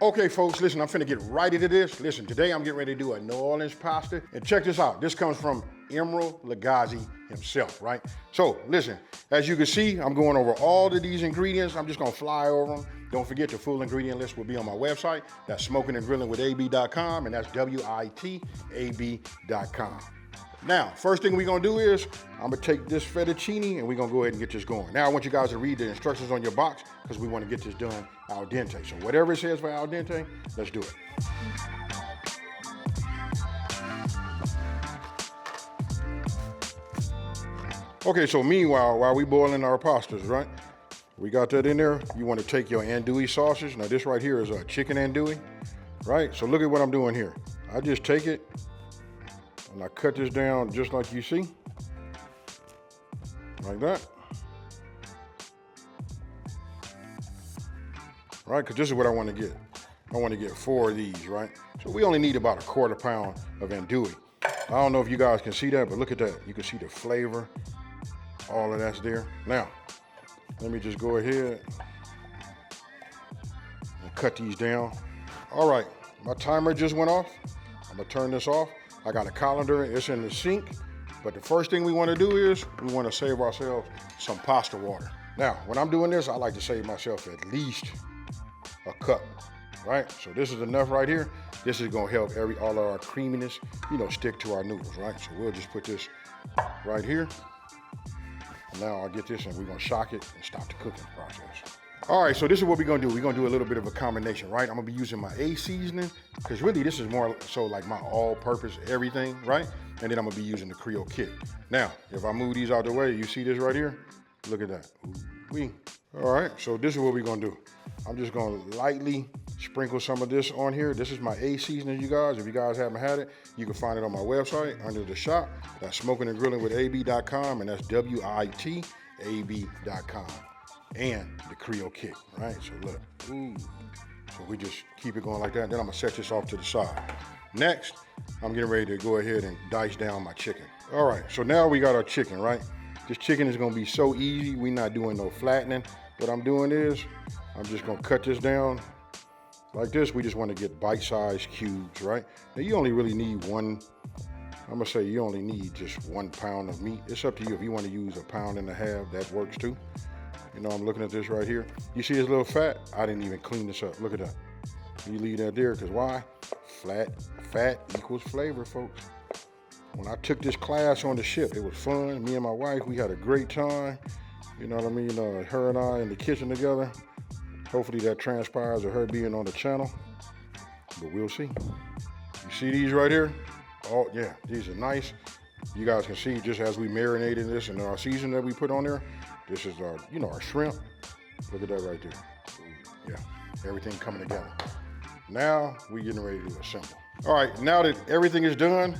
Okay, folks, listen, I'm finna get right into this. Listen, today I'm getting ready to do a New Orleans pasta. And check this out. This comes from Emeril Lagasse himself, right? So, listen, as you can see, I'm going over all of these ingredients. I'm just gonna fly over them. Don't forget the full ingredient list will be on my website. That's Smokin and Grillin with AB.com, and that's WITAB.com. Now, first thing we're gonna do is, I'm gonna take this fettuccine and we're gonna go ahead and get this going. Now, I want you guys to read the instructions on your box because we wanna get this done al dente. So whatever it says for al dente, let's do it. Okay, so meanwhile, while we boiling our pastas, right? We got that in there. You wanna take your andouille sausage. Now this right here is a chicken andouille, right? So look at what I'm doing here. I just take it, and I cut this down just like you see, like that. Right, because this is what I want to get. I want to get 4 of these, right? So we only need about a 1/4 pound of andouille. I don't know if you guys can see that, but look at that. You can see the flavor, all of that's there. Now, let me just go ahead and cut these down. All right, my timer just went off. I'm gonna turn this off. I got a colander, it's in the sink, but the first thing we wanna do is we wanna save ourselves some pasta water. Now, when I'm doing this, I like to save myself at least a cup, right? So this is enough right here. This is gonna help all of our creaminess, stick to our noodles, right? So we'll just put this right here. Now I'll get this and we're gonna shock it and stop the cooking process. All right, so this is what we're gonna do. We're gonna do a little bit of a combination, right? I'm gonna be using my A seasoning, because really this is more so like my all-purpose everything, right? And then I'm gonna be using the Creole kick. Now, if I move these out the way, you see this right here? Look at that. Ooh-wee. All right, so this is what we're gonna do. I'm just gonna lightly sprinkle some of this on here. This is my A seasoning, you guys. If you guys haven't had it, you can find it on my website under the shop. That's Smokin and Grillin with AB.com, and that's WITAB.com. And the Creole kick, right? So look, ooh. So we just keep it going like that. Then I'm gonna set this off to the side. Next, I'm getting ready to go ahead and dice down my chicken. All right, so now we got our chicken, right? This chicken is gonna be so easy. We're not doing no flattening. What I'm doing is, I'm just gonna cut this down like this. We just wanna get bite-sized cubes, right? Now you only really need I'm gonna say you only need just 1 pound of meat. It's up to you. If you wanna use 1.5 pounds, that works too. I'm looking at this right here. You see this little fat? I didn't even clean this up. Look at that. You leave that there, because why? Fat equals flavor, folks. When I took this class on the ship, it was fun. Me and my wife, we had a great time. You know what I mean? Her and I in the kitchen together. Hopefully that transpires of her being on the channel, but we'll see. You see these right here? Oh yeah, these are nice. You guys can see just as we marinated this and our seasoning that we put on there. This is our, our shrimp. Look at that right there. Yeah, everything coming together. Now we getting ready to assemble. All right, now that everything is done,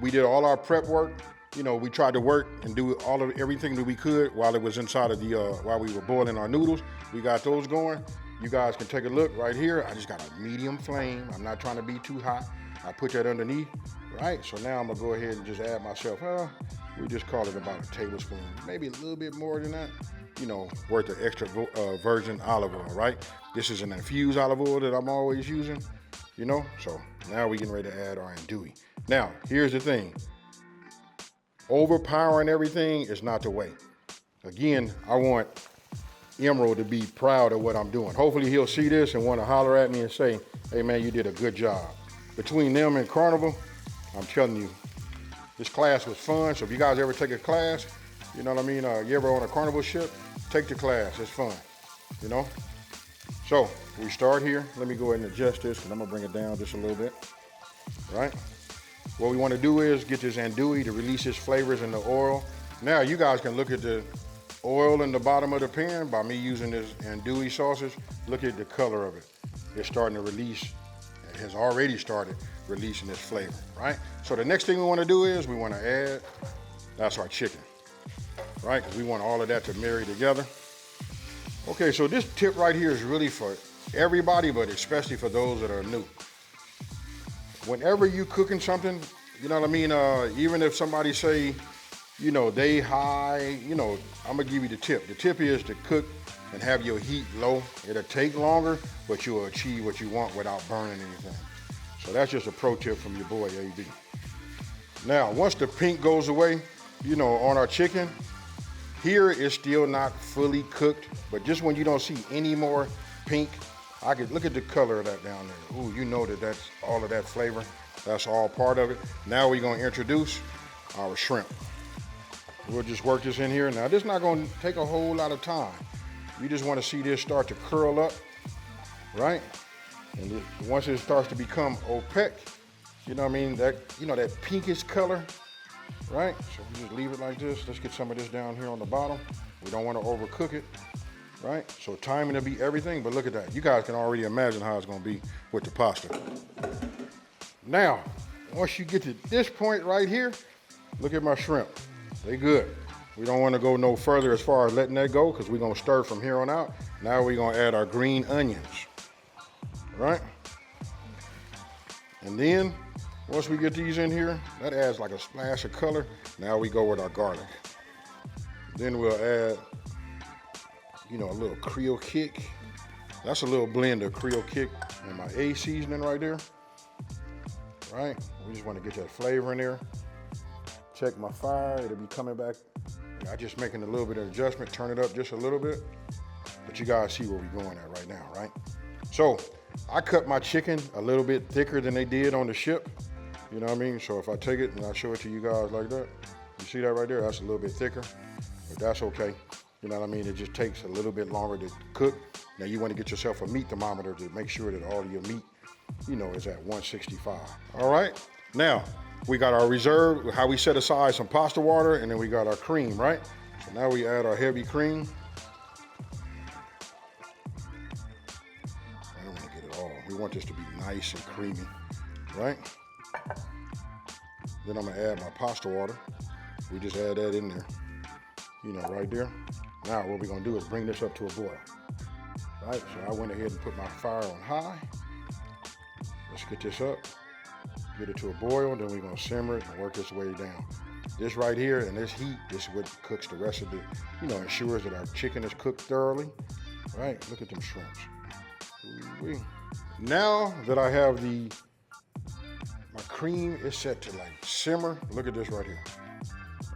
we did all our prep work. We tried to work and do everything that we could while it was inside of while we were boiling our noodles. We got those going. You guys can take a look right here. I just got a medium flame. I'm not trying to be too hot. I put that underneath, right? So now I'm gonna go ahead and just add myself, we just call it about a tablespoon, maybe a little bit more than that, worth of extra virgin olive oil, right? This is an infused olive oil that I'm always using, So now we're getting ready to add our andouille. Now, here's the thing. Overpowering everything is not the way. Again, I want Emeril to be proud of what I'm doing. Hopefully he'll see this and want to holler at me and say, hey man, you did a good job. Between them and Carnival, I'm telling you, this class was fun. So if you guys ever take a class, you know what I mean? You ever on a Carnival ship, take the class, it's fun, So we start here. Let me go ahead and adjust this, and I'm gonna bring it down just a little bit, right? What we wanna do is get this andouille to release its flavors in the oil. Now you guys can look at the oil in the bottom of the pan by me using this andouille sausage. Look at the color of it. It's starting to release. It has already started releasing its flavor, right? So the next thing we wanna do is we wanna add, that's our chicken, right? Because we want all of that to marry together. Okay, so this tip right here is really for everybody, but especially for those that are new. Whenever you cooking something, you know what I mean? Even if somebody say, they high, I'm gonna give you the tip. The tip is to cook and have your heat low. It'll take longer, but you'll achieve what you want without burning anything. So that's just a pro tip from your boy, AB. Now, once the pink goes away, you know, on our chicken, here it's still not fully cooked, but just when you don't see any more pink, I could look at the color of that down there. Ooh, you know that that's all of that flavor. That's all part of it. Now we're gonna introduce our shrimp. We'll just work this in here. Now this is not gonna take a whole lot of time. You just wanna see this start to curl up, right? And once it starts to become opaque, you know what I mean? That, you know, that pinkish color, right? So we just leave it like this. Let's get some of this down here on the bottom. We don't want to overcook it, right? So timing to be everything, but look at that. You guys can already imagine how it's going to be with the pasta. Now, once you get to this point right here, look at my shrimp. They good. We don't want to go no further as far as letting that go because we're going to stir from here on out. Now we're going to add our green onions, right? And then, once we get these in here, that adds like a splash of color. Now we go with our garlic. Then we'll add, you know, a little Creole kick. That's a little blend of Creole kick and my A seasoning right there. Right? We just want to get that flavor in there. Check my fire, it'll be coming back. I just making a little bit of adjustment, turn it up just a little bit. But you guys see where we're going at right now, right? So, I cut my chicken a little bit thicker than they did on the ship. You know what I mean? So if I take it and I show it to you guys like that, you see that right there? That's a little bit thicker, but that's okay. You know what I mean? It just takes a little bit longer to cook. Now you want to get yourself a meat thermometer to make sure that all of your meat, you know, is at 165. All right? Now, we got our reserve, how we set aside some pasta water, and then we got our cream, right? So now we add our heavy cream. I don't want to get it all. We want this to be nice and creamy, right? Then I'm gonna add my pasta water. We just add that in there, you know, right there. Now what we're gonna do is bring this up to a boil, right? So I went ahead and put my fire on high. Let's get this up, get it to a boil, then we're gonna simmer it and work this way down. This right here and this heat, this is what cooks the rest of the, you know, ensures that our chicken is cooked thoroughly, right? Look at them shrimps. Ooh-wee. Now that I have my cream is set to like simmer. Look at this right here.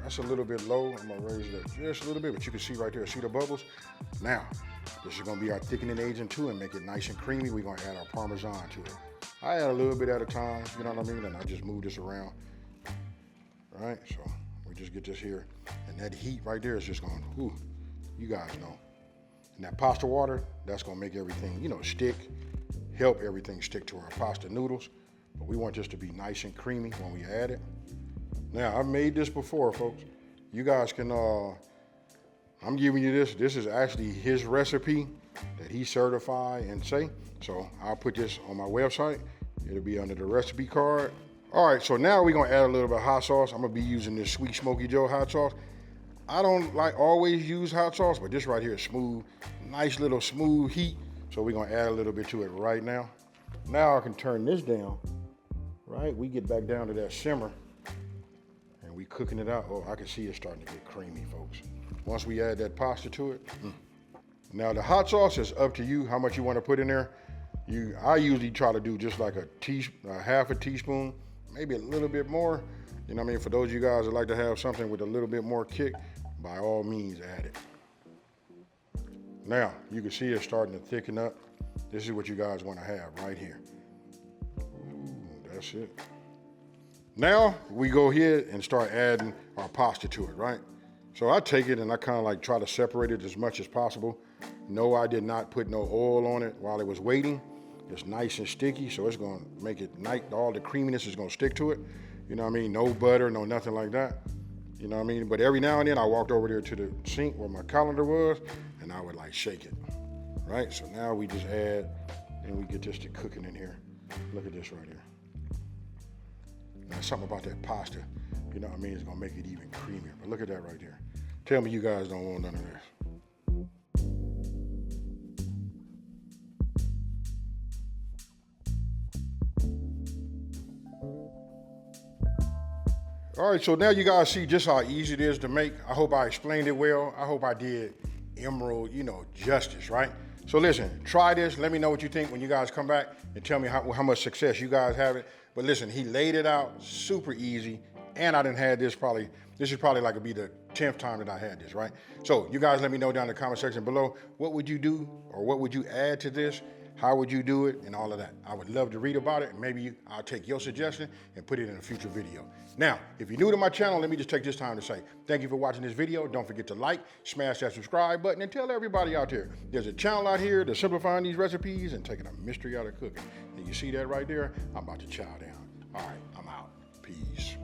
That's a little bit low. I'm gonna raise that just a little bit, but you can see right there, see the bubbles? Now, this is gonna be our thickening agent too and make it nice and creamy. We're gonna add our Parmesan to it. I add a little bit at a time, you know what I mean? And I just move this around, right? So we just get this here. And that heat right there is just going, whoo, you guys know. And that pasta water, that's gonna make everything, you know, stick, help everything stick to our pasta noodles. But we want this to be nice and creamy when we add it. Now, I've made this before, folks. You guys can, I'm giving you this. This is actually his recipe that he certified and say. So I'll put this on my website. It'll be under the recipe card. All right, so now we're gonna add a little bit of hot sauce. I'm gonna be using this Sweet Smoky Joe hot sauce. I don't like always use hot sauce, but this right here is smooth, nice little smooth heat. So we're gonna add a little bit to it right now. Now I can turn this down. Right, we get back down to that simmer and we cooking it out. Oh, I can see it starting to get creamy, folks. Once we add that pasta to it. Now the hot sauce is up to you how much you want to put in there. I usually try to do just like a half a teaspoon, maybe a little bit more. You know what I mean? For those of you guys that like to have something with a little bit more kick, by all means add it. Now, you can see it starting to thicken up. This is what you guys want to have right here. That's it. Now we go ahead and start adding our pasta to it, right? So I take it and I kind of like try to separate it as much as possible. No, I did not put no oil on it while it was waiting. It's nice and sticky, so it's gonna make it nice. All the creaminess is gonna stick to it. You know what I mean? No butter, no nothing like that. You know what I mean? But every now and then I walked over there to the sink where my colander was and I would like shake it, right? So now we just add and we get this to cooking in here. Look at this right here. Now something about that pasta, you know what I mean, it's gonna make it even creamier. But look at that right there. Tell me you guys don't want none of this. All right, so now you guys see just how easy it is to make. I hope I explained it well. I hope I did Emeril, you know, justice, right? So listen, try this. Let me know what you think when you guys come back and tell me how much success you guys have it. But listen, he laid it out super easy, and I done had this this is probably like it'd be the 10th time that I had this, right? So you guys let me know down in the comment section below, what would you do or what would you add to this? How would you do it and all of that? I would love to read about it, and maybe I'll take your suggestion and put it in a future video. Now, if you're new to my channel, let me just take this time to say thank you for watching this video. Don't forget to like, smash that subscribe button, and tell everybody out there there's a channel out here that's simplifying these recipes and taking a mystery out of cooking. And you see that right there? I'm about to chow down. All right, I'm out. Peace.